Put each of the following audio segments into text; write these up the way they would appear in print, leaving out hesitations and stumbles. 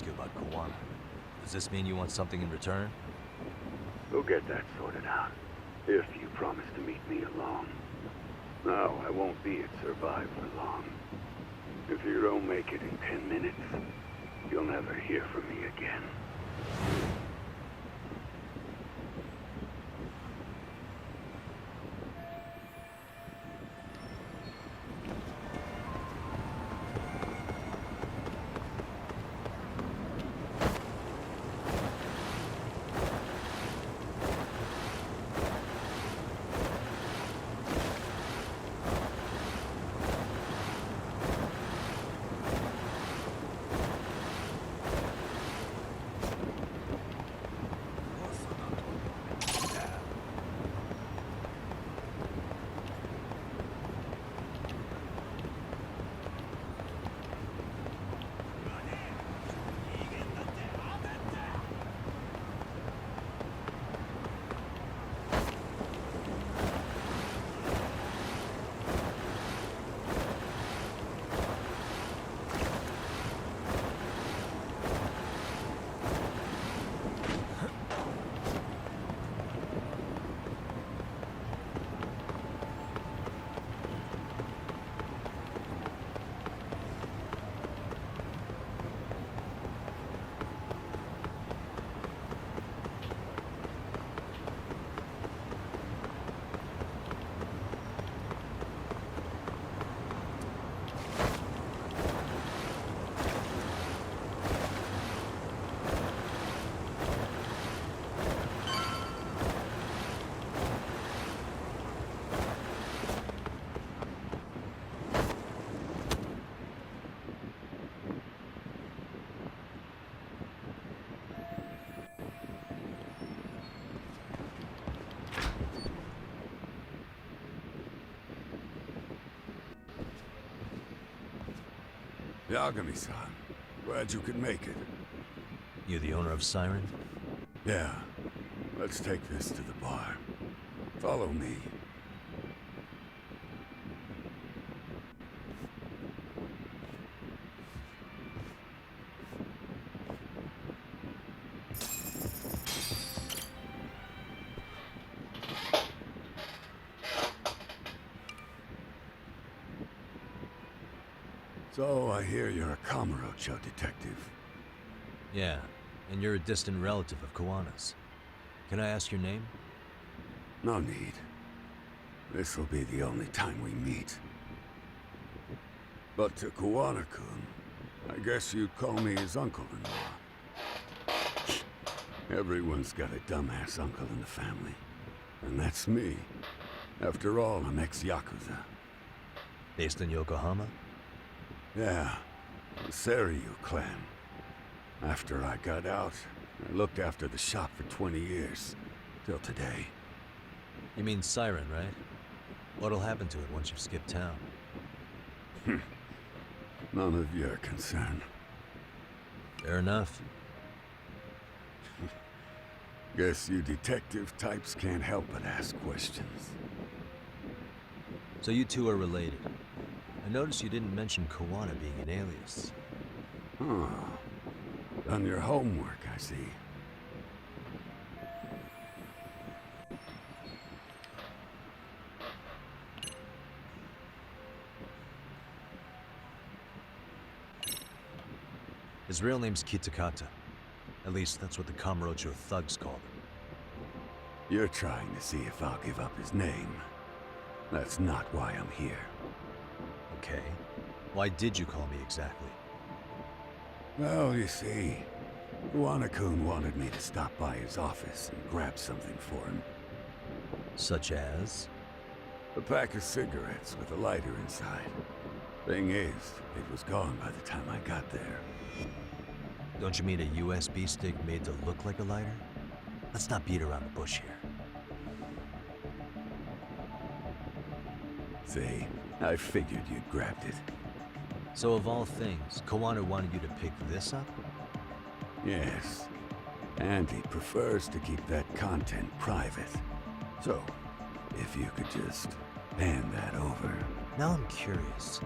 ask you about Kawana. Does this mean you want something in return? We'll get that sorted out, if you promise to meet me alone. No, I won't be at Survive for long. If you don't make it in 10 minutes, you'll never hear from me again. Yagami-san, glad you could make it. You the owner of Siren? Yeah, let's take this to the bar. Follow me. So, I hear you're a Kamurocho detective. Yeah, and you're a distant relative of Kawana's. Can I ask your name? No need. This'll be the only time we meet. But to Kawana-kun, I guess you'd call me his uncle-in-law. Everyone's got a dumbass uncle in the family. And that's me. After all, I'm ex-Yakuza. Based in Yokohama? Yeah, the Seiryu clan. After I got out, I looked after the shop for 20 years. Till today. You mean Siren, right? What'll happen to it once you skip town? None of your concern. Fair enough. Guess you detective types can't help but ask questions. So you two are related. I noticed you didn't mention Kawana being an alias. Huh. Done your homework, I see. His real name's Kitakata. At least that's what the Kamurocho thugs call him. You're trying to see if I'll give up his name. That's not why I'm here. Okay. Why did you call me exactly? Well, you see, Kawana-kun wanted me to stop by his office and grab something for him. Such as? A pack of cigarettes with a lighter inside. Thing is, it was gone by the time I got there. Don't you mean a USB stick made to look like a lighter? Let's not beat around the bush here. See, I figured you'd grabbed it. So of all things, Kawana wanted you to pick this up? Yes. And he prefers to keep that content private. So, if you could just hand that over. Now I'm curious.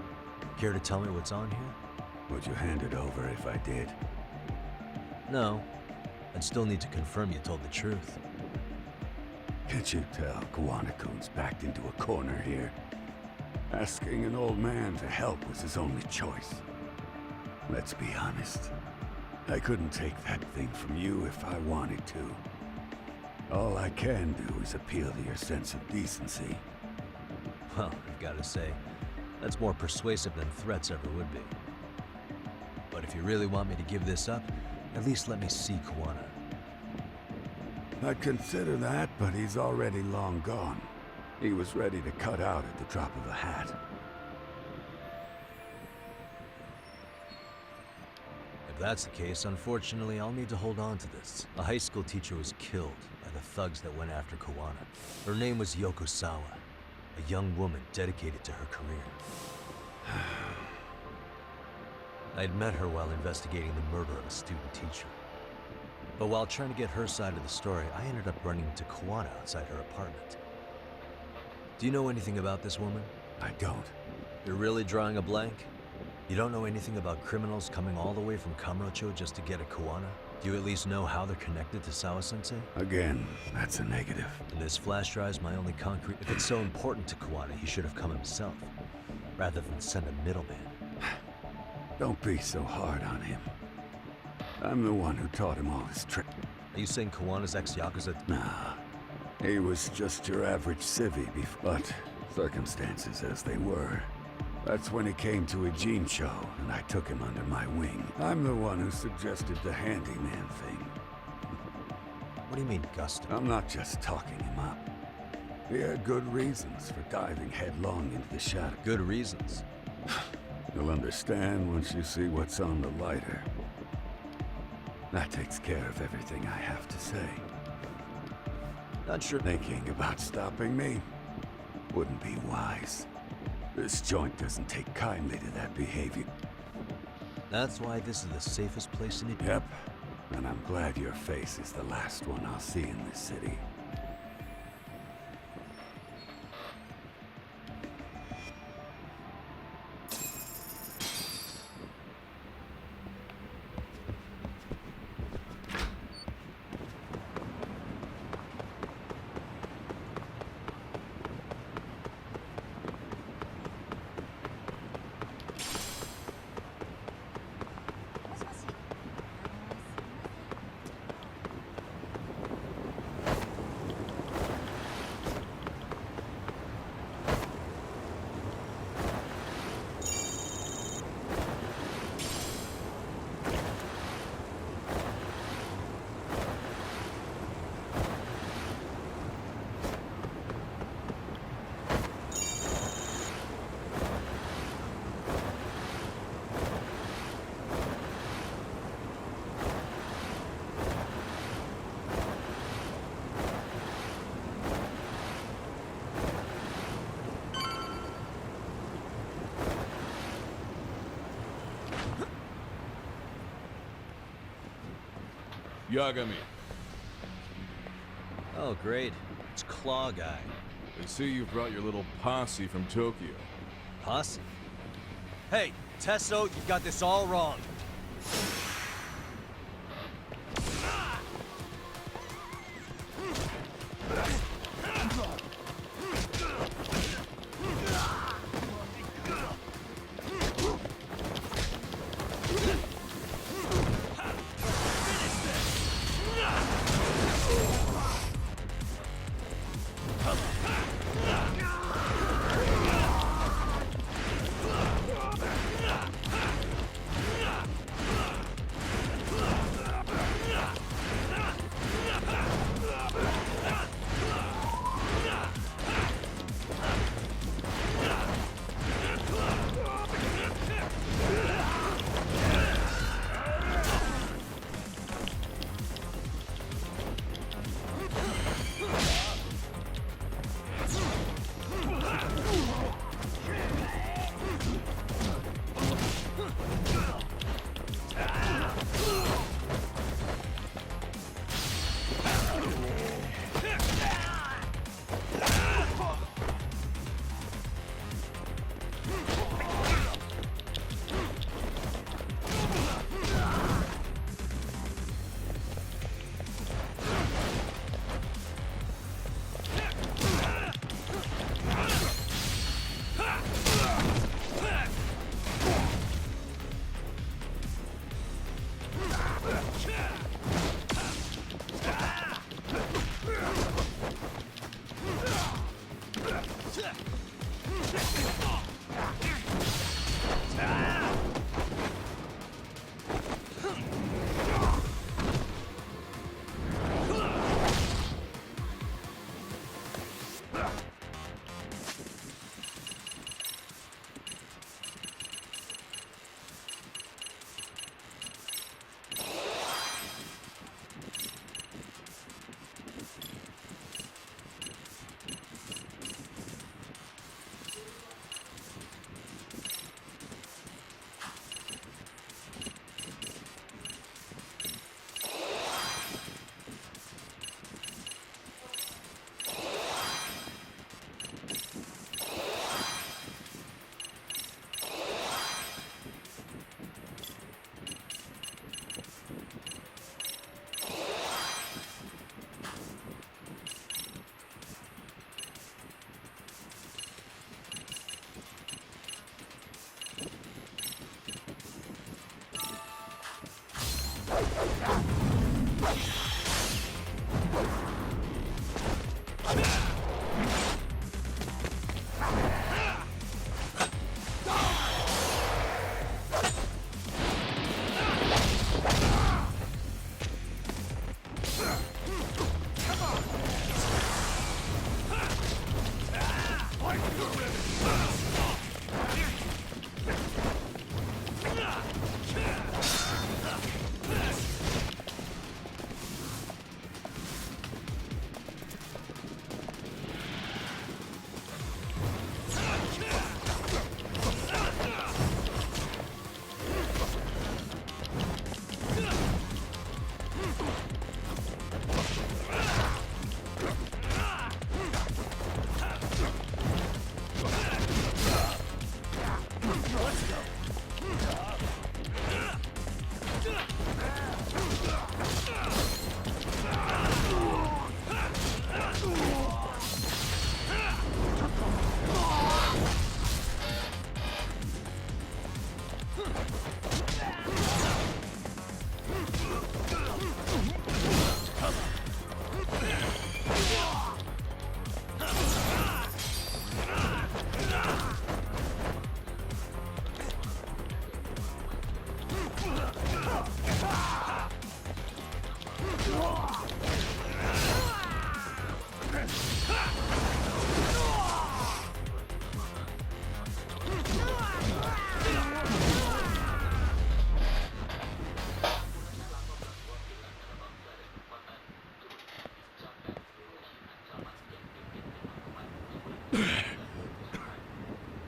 Care to tell me what's on here? Would you hand it over if I did? No. I'd still need to confirm you told the truth. Can't you tell Kawanakun's backed into a corner here? Asking an old man to help was his only choice. Let's be honest. I couldn't take that thing from you if I wanted to. All I can do is appeal to your sense of decency. Well, I've got to say, that's more persuasive than threats ever would be. But if you really want me to give this up, at least let me see Kawana. I'd consider that, but he's already long gone. He was ready to cut out at the drop of a hat. If that's the case, unfortunately, I'll need to hold on to this. A high school teacher was killed by the thugs that went after Kawana. Her name was Yoko Sawa, a young woman dedicated to her career. I'd met her while investigating the murder of a student teacher. But while trying to get her side of the story, I ended up running into Kawana outside her apartment. Do you know anything about this woman? I don't. You're really drawing a blank? You don't know anything about criminals coming all the way from Kamurocho just to get at Kawana? Do you at least know how they're connected to Sawa-sensei? Again, that's a negative. And this flash drive's my only concrete... If it's so important to Kawana, he should have come himself, rather than send a middleman. Don't be so hard on him. I'm the one who taught him all his tricks. Are you saying Kawana's ex-Yakuza? Nah. He was just your average civvy but circumstances as they were. That's when he came to a Gene show, and I took him under my wing. I'm the one who suggested the handyman thing. What do you mean, Gusto? I'm not just talking him up. He had good reasons for diving headlong into the shadow. Good reasons. You'll understand once you see what's on the lighter. That takes care of everything I have to say. Not sure. Thinking about stopping me wouldn't be wise. This joint doesn't take kindly to that behavior. That's why this is the safest place in it. Yep, and I'm glad your face is the last one I'll see in this city. Yagami. Oh, great. It's Claw Guy. They see you brought your little posse from Tokyo. Posse? Hey, Tesso, you got this all wrong.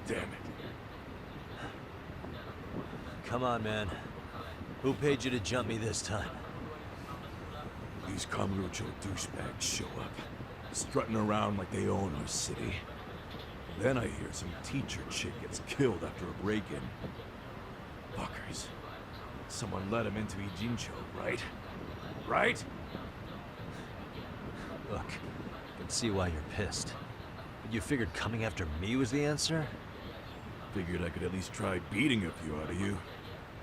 Damn it. Come on, man. Who paid you to jump me this time? These Kamurocho douchebags show up, strutting around like they own our city. Then I hear some teacher chick gets killed after a break-in. Fuckers. Someone let him into Ijincho, right? Right? Look, I can see why you're pissed. But you figured coming after me was the answer? Figured I could at least try beating a few out of you.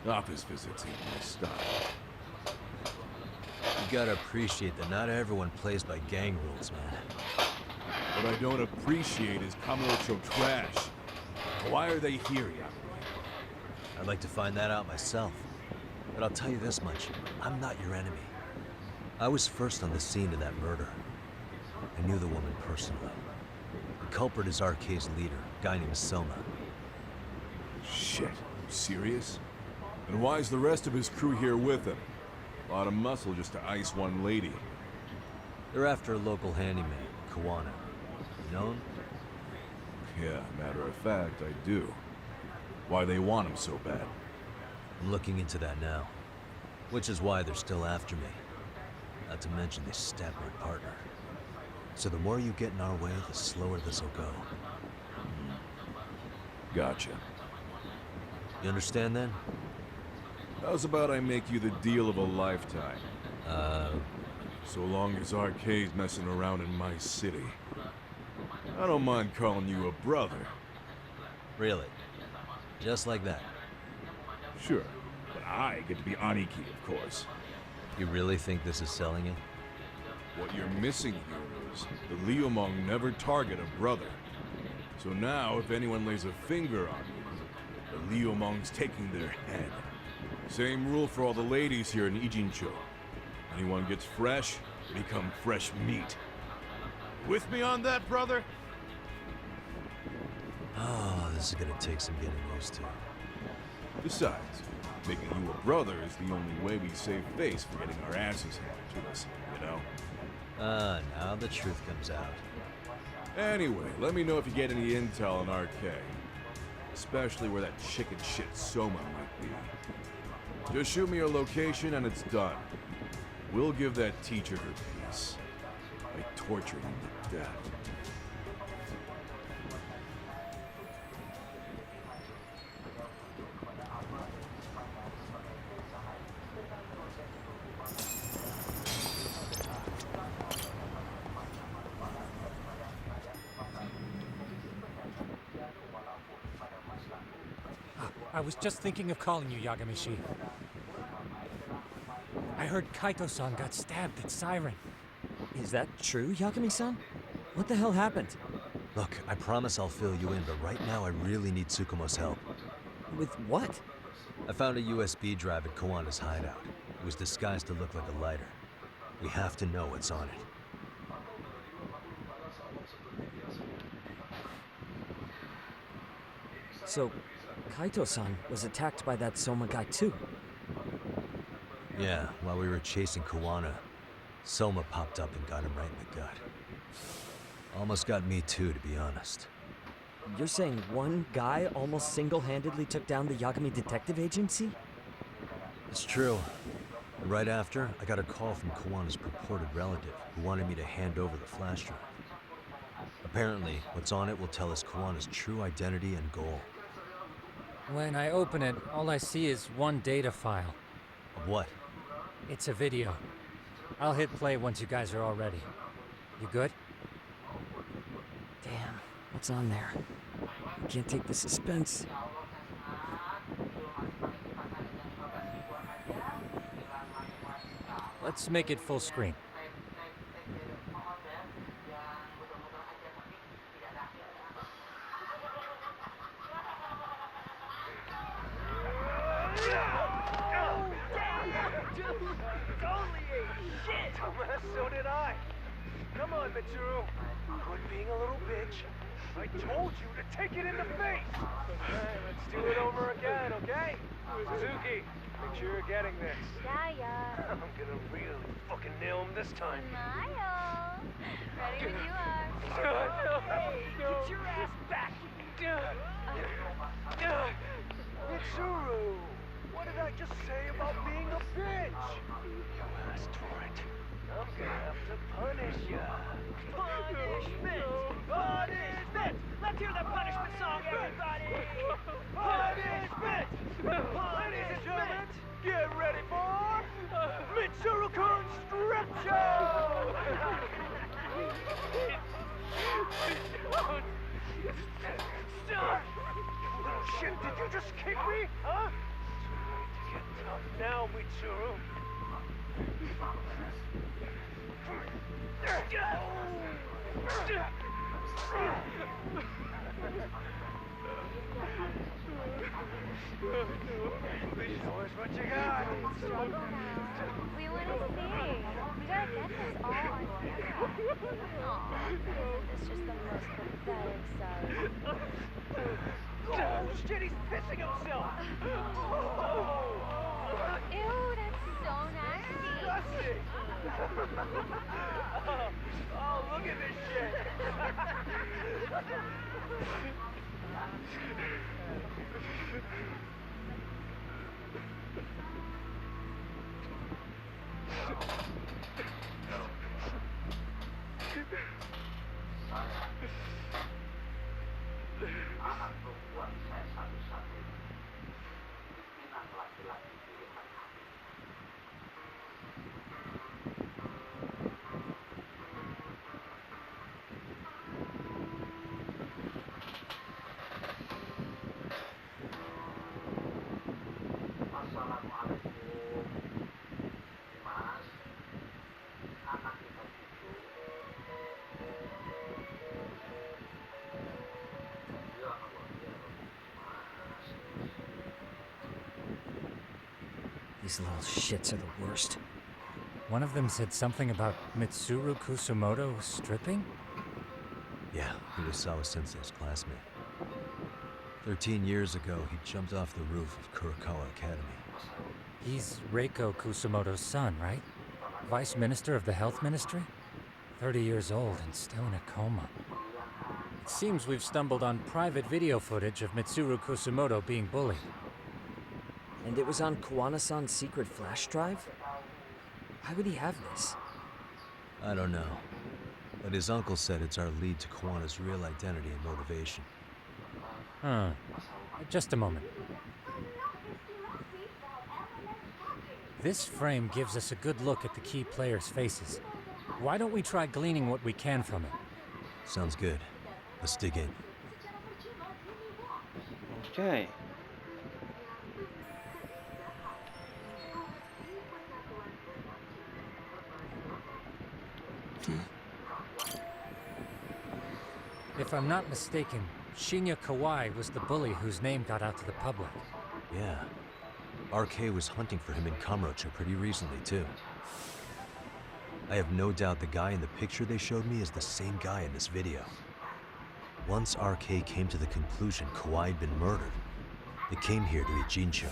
Office visits ain't my style. You gotta appreciate that not everyone plays by gang rules, man. What I don't appreciate is Kamurocho trash. Why are they here, Yaku? I'd like to find that out myself. But I'll tell you this much, I'm not your enemy. I was first on the scene of that murder. I knew the woman personally. The culprit is RK's leader, a guy named Soma. Shit, you serious? And why's the rest of his crew here with him? A lot of muscle just to ice one lady. They're after a local handyman, Kawana. You know him? Yeah, matter of fact, I do. Why they want him so bad? I'm looking into that now. Which is why they're still after me. Not to mention they stabbed my partner. So the more you get in our way, the slower this'll go. Gotcha. You understand then? How's about I make you the deal of a lifetime? So long as RK's messing around in my city. I don't mind calling you a brother. Really? Just like that? Sure, but I get to be Aniki, of course. You really think this is selling it? What you're missing here is the Liumong never target a brother. So now, if anyone lays a finger on you, the Liumong's taking their head. Same rule for all the ladies here in Ijincho. Anyone gets fresh, they become fresh meat. With me on that, brother? Oh, this is gonna take some getting used to. Besides, making you a brother is the only way we save face for getting our asses handed to us, you know? Now the truth comes out. Anyway, let me know if you get any intel on RK. Especially where that chicken shit Soma might be. Just shoot me your location and it's done. We'll give that teacher her peace. By torturing him to death. I was just thinking of calling you, Yagamishi. I heard Kaito-san got stabbed at Siren. Is that true, Yagami-san? What the hell happened? Look, I promise I'll fill you in, but right now I really need Tsukumo's help. With what? I found a USB drive at Kawana's hideout. It was disguised to look like a lighter. We have to know what's on it. So, Kaito-san was attacked by that Soma guy too. Yeah, while we were chasing Kawana, Soma popped up and got him right in the gut. Almost got me too, to be honest. You're saying one guy almost single-handedly took down the Yagami Detective Agency? It's true. And right after, I got a call from Kawana's purported relative who wanted me to hand over the flash drive. Apparently, what's on it will tell us Kawana's true identity and goal. When I open it, all I see is one data file. Of what? It's a video. I'll hit play once you guys are all ready. You good? Damn, what's on there? I can't take the suspense. Let's make it full screen. So did I. Come on, Mitsuru. Quit being a little bitch. I told you to take it in the face. Okay, let's do it over again, okay? Suzuki, make sure you're getting this. Yeah. I'm gonna really fucking nail him this time. Smile. Ready when you are. Hey, get your ass back. Mitsuru, what did I just say about being a bitch? You asked for it. I'm gonna have to punish ya. Punishment! Punishment! Let's hear the punishment song, everybody! Punishment! Ladies and gentlemen, get ready for Mitsuru Construction! Shit, did you just kick me? Huh? Too late to get tough now, Mitsuru. Show us what you got. Struggle now. We want to see. We gotta get this all on camera. Aw, isn't this just the most pathetic sight? Oh, shit, he's pissing himself. Ew, that's so nasty. Disgusting. Oh, look at this shit. These little shits are the worst. One of them said something about Mitsuru Kusumoto stripping? Yeah, he was Sawa-sensei's classmate. 13 years ago, he jumped off the roof of Kurokawa Academy. He's Reiko Kusumoto's son, right? Vice Minister of the Health Ministry? 30 years old and still in a coma. It seems we've stumbled on private video footage of Mitsuru Kusumoto being bullied. And it was on Kawana-san's secret flash drive? Why would he have this? I don't know. But his uncle said it's our lead to Kawana's real identity and motivation. Huh. Just a moment. This frame gives us a good look at the key players' faces. Why don't we try gleaning what we can from it? Sounds good. Let's dig in. Okay. If I'm not mistaken, Shinya Kawai was the bully whose name got out to the public. Yeah. RK was hunting for him in Kamurocho pretty recently, too. I have no doubt the guy in the picture they showed me is the same guy in this video. Once RK came to the conclusion Kawai had been murdered, they came here to Ijincho,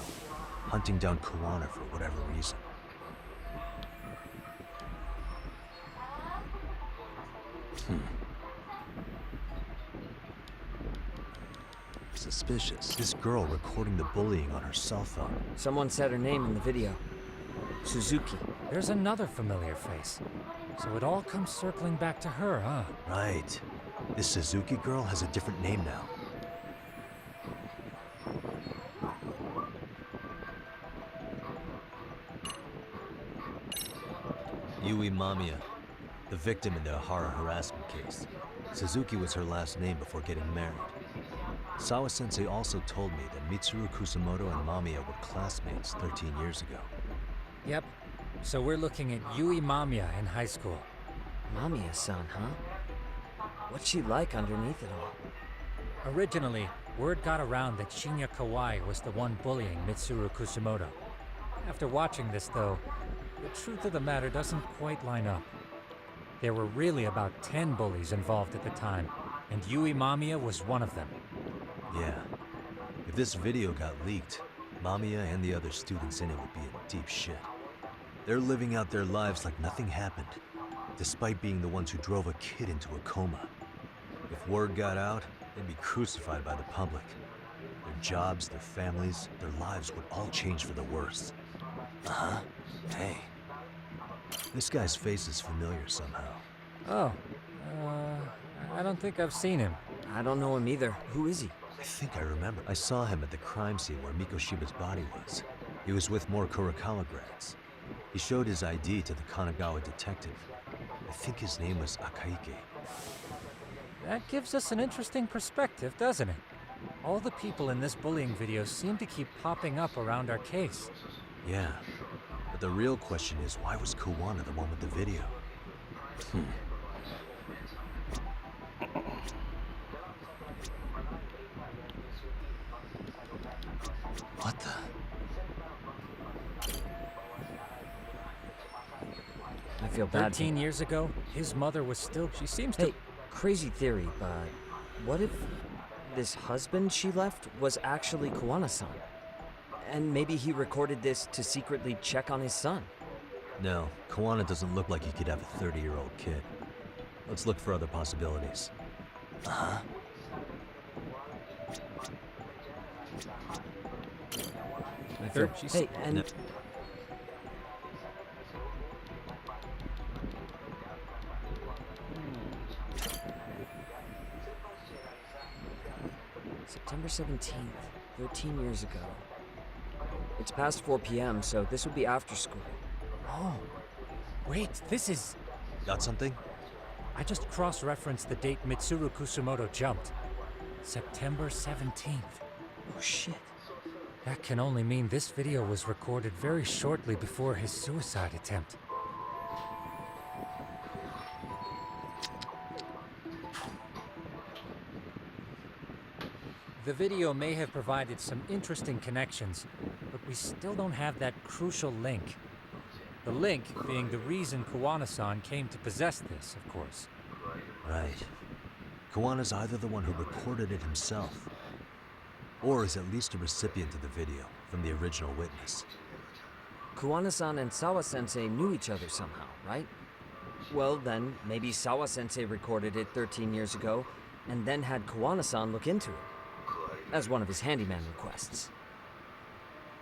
hunting down Kawana for whatever reason. Suspicious. This girl recording the bullying on her cell phone. Someone said her name in the video. Suzuki. There's another familiar face. So it all comes circling back to her, huh? Right. This Suzuki girl has a different name now. Yui Mamiya, the victim in the Ahara harassment case. Suzuki was her last name before getting married. Sawa-sensei also told me that Mitsuru Kusamoto and Mamiya were classmates 13 years ago. Yep. So we're looking at Yui Mamiya in high school. Mamiya-san, huh? What's she like underneath it all? Originally, word got around that Shinya Kawai was the one bullying Mitsuru Kusamoto. After watching this, though, the truth of the matter doesn't quite line up. There were really about 10 bullies involved at the time, and Yui Mamiya was one of them. Yeah. If this video got leaked, Mamiya and the other students in it would be in deep shit. They're living out their lives like nothing happened, despite being the ones who drove a kid into a coma. If word got out, they'd be crucified by the public. Their jobs, their families, their lives would all change for the worse. Uh-huh. Hey. This guy's face is familiar somehow. Oh, I don't think I've seen him. I don't know him either. Who is he? I think I remember. I saw him at the crime scene where Mikoshiba's body was. He was with more Kurokawa grads. He showed his ID to the Kanagawa detective. I think his name was Akaike. That gives us an interesting perspective, doesn't it? All the people in this bullying video seem to keep popping up around our case. Yeah. But the real question is, why was Kawana the one with the video? What the? I feel bad. 13 years ago, his mother was still... She seems to... Hey, crazy theory, but what if this husband she left was actually Kawana-san? And maybe he recorded this to secretly check on his son. No, Kawana doesn't look like he could have a 30-year-old kid. Let's look for other possibilities. Uh-huh. I feel... Hey, and... No. September 17th, 13 years ago. It's past 4 p.m., so this would be after school. Oh, wait, this is... Got something? I just cross-referenced the date Mitsuru Kusamoto jumped. September 17th. Oh, shit. That can only mean this video was recorded very shortly before his suicide attempt. The video may have provided some interesting connections, but we still don't have that crucial link. The link being the reason Kawana-san came to possess this, of course. Right. Kawana's either the one who recorded it himself, or is at least a recipient of the video from the original witness. Kawana-san and Sawa-sensei knew each other somehow, right? Well, then, maybe Sawa-sensei recorded it 13 years ago, and then had Kawana-san look into it, as one of his handyman requests.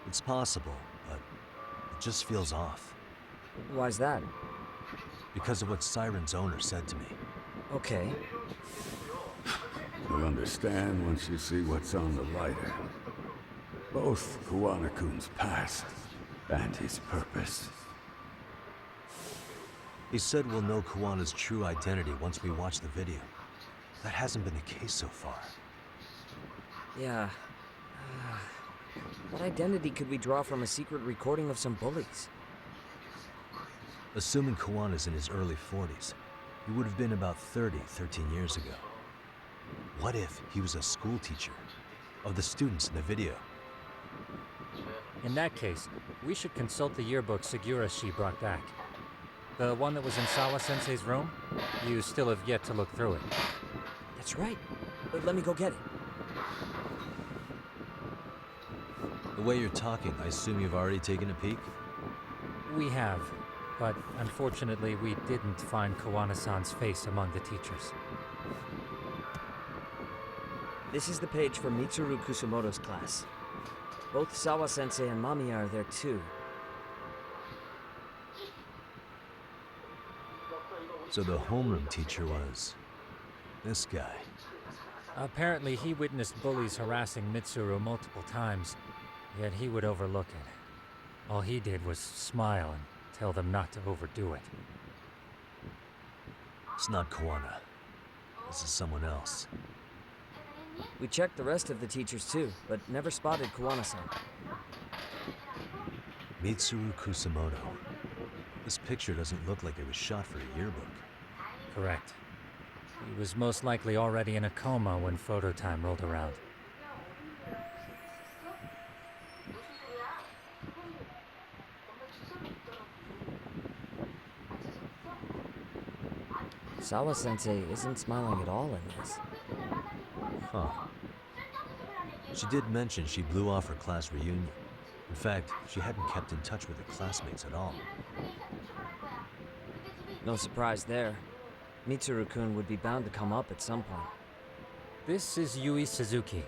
It's possible, but it just feels off. Why's that? Because of what Siren's owner said to me. Okay. You'll understand once you see what's on the lighter. Both Kawana-kun's past and his purpose. He said we'll know Kawana's true identity once we watch the video. That hasn't been the case so far. Yeah. What identity could we draw from a secret recording of some bullies? Assuming Kawana's in his early 40s, He would have been about 30, 13 years ago. What if he was a school teacher of the students in the video? In that case, we should consult the yearbook Segura-shi brought back. The one that was in Sawa-sensei's room? You still have yet to look through it. That's right. Let me go get it. The way you're talking, I assume you've already taken a peek? We have, but unfortunately we didn't find Kawana-san's face among the teachers. This is the page for Mitsuru Kusumoto's class. Both Sawa-sensei and Mamiya are there too. So the homeroom teacher was this guy. Apparently he witnessed bullies harassing Mitsuru multiple times, yet he would overlook it. All he did was smile and tell them not to overdo it. It's not Kawana. This is someone else. We checked the rest of the teachers too, but never spotted Kawana-san. Mitsuru Kusumoto. This picture doesn't look like it was shot for a yearbook. Correct. He was most likely already in a coma when photo time rolled around. Sawa-sensei isn't smiling at all in this. Huh. She did mention she blew off her class reunion. In fact, she hadn't kept in touch with her classmates at all. No surprise there. Mitsuru-kun would be bound to come up at some point. This is Yui Suzuki.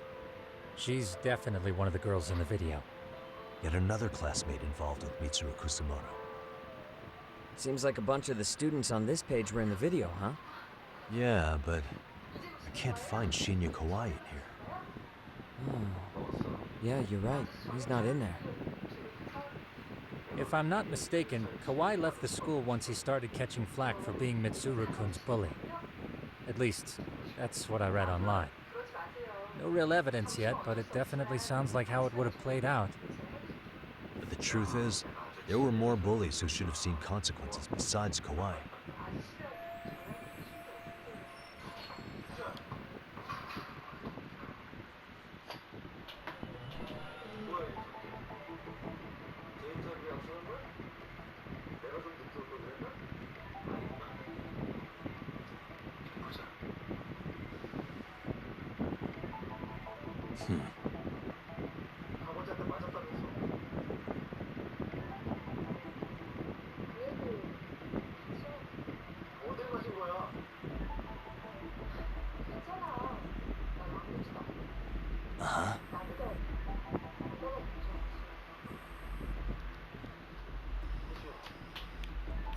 She's definitely one of the girls in the video. Yet another classmate involved with Mitsuru Kusumoto. Seems like a bunch of the students on this page were in the video, huh? Yeah, but I can't find Shinya Kawai in here. Oh. Yeah, you're right. He's not in there. If I'm not mistaken, Kawai left the school once he started catching flack for being Mitsuru-kun's bully. At least, that's what I read online. No real evidence yet, but it definitely sounds like how it would have played out. But the truth is, there were more bullies who should have seen consequences besides Kawai.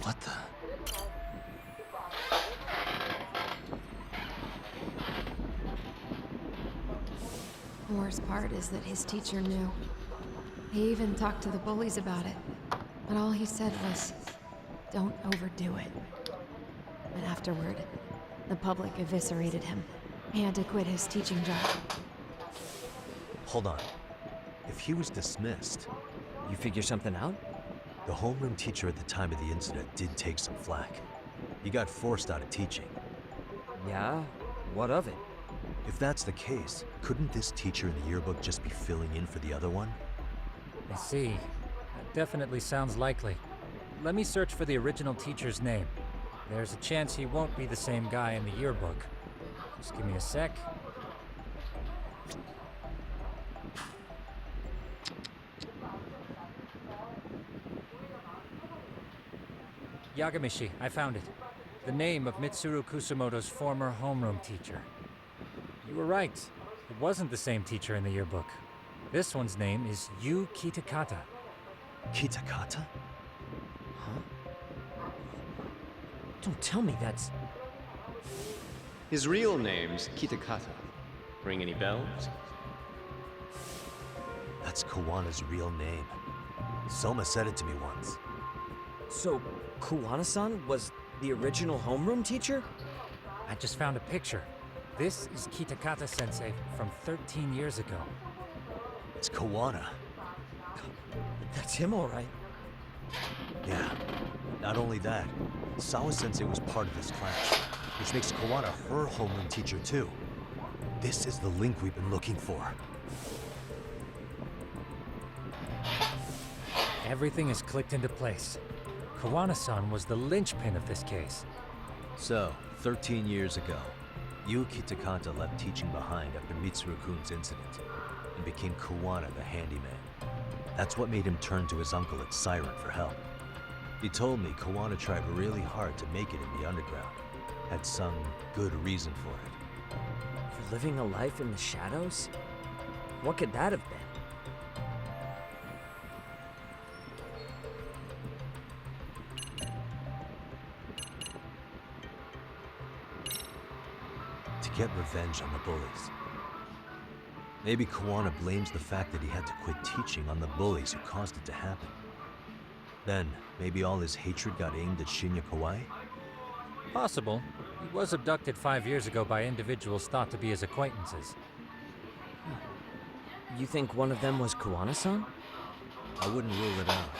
What the? The worst part is that his teacher knew. He even talked to the bullies about it. But all he said was, don't overdo it. But afterward, the public eviscerated him. He had to quit his teaching job. Hold on. If he was dismissed, You figure something out? the homeroom teacher at the time of the incident did take some flack. He got forced out of teaching. Yeah? What of it? If that's the case, couldn't this teacher in the yearbook just be filling in for the other one? I see. That definitely sounds likely. Let me search for the original teacher's name. There's a chance he won't be the same guy in the yearbook. Just give me a sec. Yagamishi, I found it. The name of Mitsuru Kusumoto's former homeroom teacher. You were right. It wasn't the same teacher in the yearbook. This one's name is Yu Kitakata. Kitakata? Don't tell me that's... His real name's Kitakata. Ring any bells? That's Kawana's real name. Soma said it to me once. So, Kawana-san was the original homeroom teacher? I just found a picture. This is Kitakata-sensei from 13 years ago. It's Kawana. That's him, all right. Yeah. Not only that, Sawa-sensei was part of this clash, which makes Kawana her homeroom teacher too. This is the link we've been looking for. Everything is clicked into place. Kawana-san was the linchpin of this case. So, 13 years ago, Yuki Takata left teaching behind after Mitsuru-kun's incident and became Kawana the handyman. That's what made him turn to his uncle at Siren for help. He told me Kawana tried really hard to make it in the underground. Had some good reason for it. You're living a life in the shadows? What could that have been? To get revenge on the bullies. Maybe Kawana blames the fact that he had to quit teaching on the bullies who caused it to happen. Then, maybe all his hatred got aimed at Shinya Kawai? Possible. He was abducted 5 years ago by individuals thought to be his acquaintances. You think one of them was Kawana-san? I wouldn't rule it out.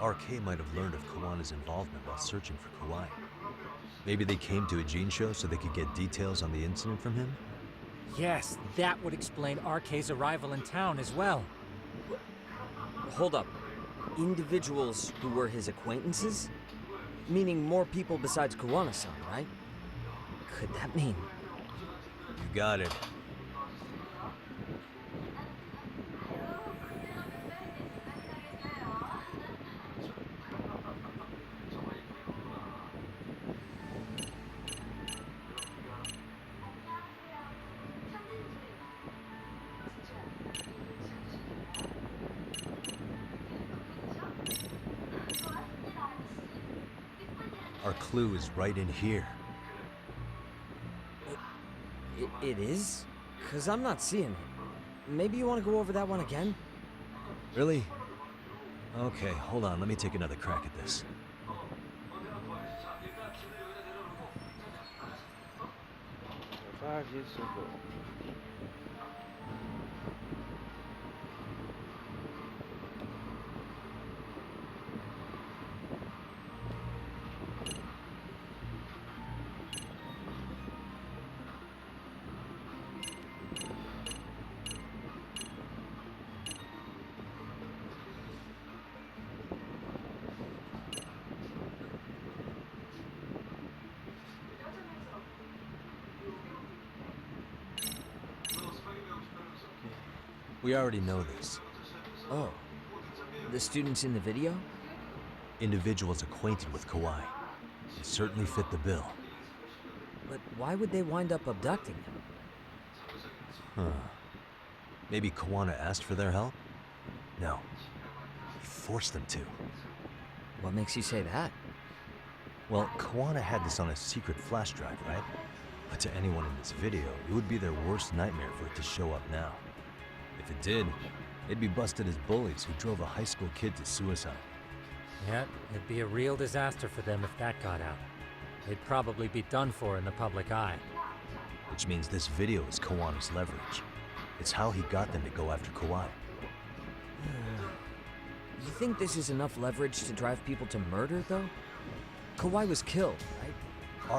RK might have learned of Kawana's involvement while searching for Kawai. Maybe they came to a Jinsho so they could get details on the incident from him? Yes, that would explain RK's arrival in town as well. Hold up. Individuals who were his acquaintances? Meaning more people besides Kawana-san, right? Could that mean? You got it. Our clue is right in here. It is? 'Cause I'm not seeing it. Maybe you want to go over that one again? Really? Okay, hold on. Let me take another crack at this. We already know this. Oh. The students in the video? Individuals acquainted with Kawai. They certainly fit the bill. But why would they wind up abducting him? Huh. Maybe Kawana asked for their help? No. He forced them to. What makes you say that? Well, Kawana had this on a secret flash drive, right? But to anyone in this video, it would be their worst nightmare for it to show up now. If it did, they'd be busted as bullies who drove a high school kid to suicide. Yeah, it'd be a real disaster for them if that got out. They'd probably be done for in the public eye. Which means this video is Kawana's leverage. It's how he got them to go after Kawai. You think this is enough leverage to drive people to murder, though? Kawai was killed, right?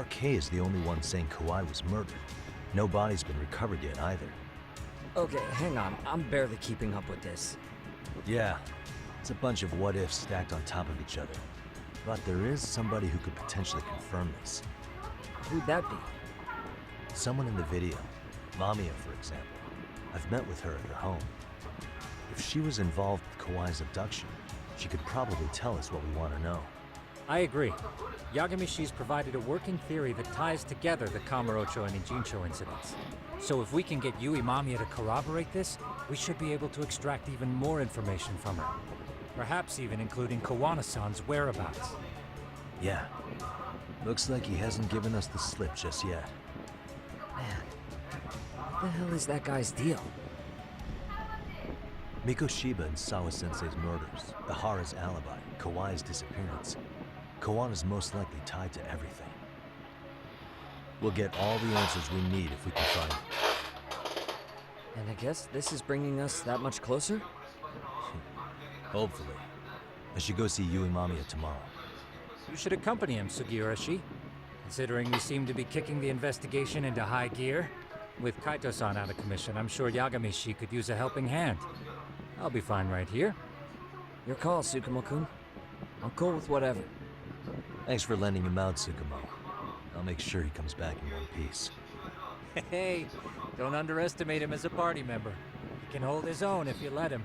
RK is the only one saying Kawai was murdered. No body's been recovered yet either. Okay, hang on. I'm barely keeping up with this. Yeah, it's a bunch of what-ifs stacked on top of each other. But there is somebody who could potentially confirm this. Who'd that be? Someone in the video. Mamiya, for example. I've met with her at her home. If she was involved with Kawai's abduction, she could probably tell us what we want to know. I agree. Yagamishi's provided a working theory that ties together the Kamurocho and Ijincho incidents. So if we can get Yui Mamiya to corroborate this, we should be able to extract even more information from her. Perhaps even including Kawana-san's whereabouts. Yeah. Looks like he hasn't given us the slip just yet. Man, what the hell is that guy's deal? Mikoshiba and Sawa-sensei's murders, Ihara's alibi, Kawai's disappearance. Kawana's most likely tied to everything. We'll get all the answers we need if we can find them. And I guess this is bringing us that much closer? Hopefully. I should go see Yui Mamiya tomorrow. You should accompany him, Sugiurashi. Considering you seem to be kicking the investigation into high gear. With Kaito-san out of commission, I'm sure Yagami-shi could use a helping hand. I'll be fine right here. Your call, Tsukumo-kun. I'm cool with whatever. Thanks for lending him out, Tsukumo. I'll make sure he comes back in one piece. Hey, don't underestimate him as a party member. He can hold his own if you let him.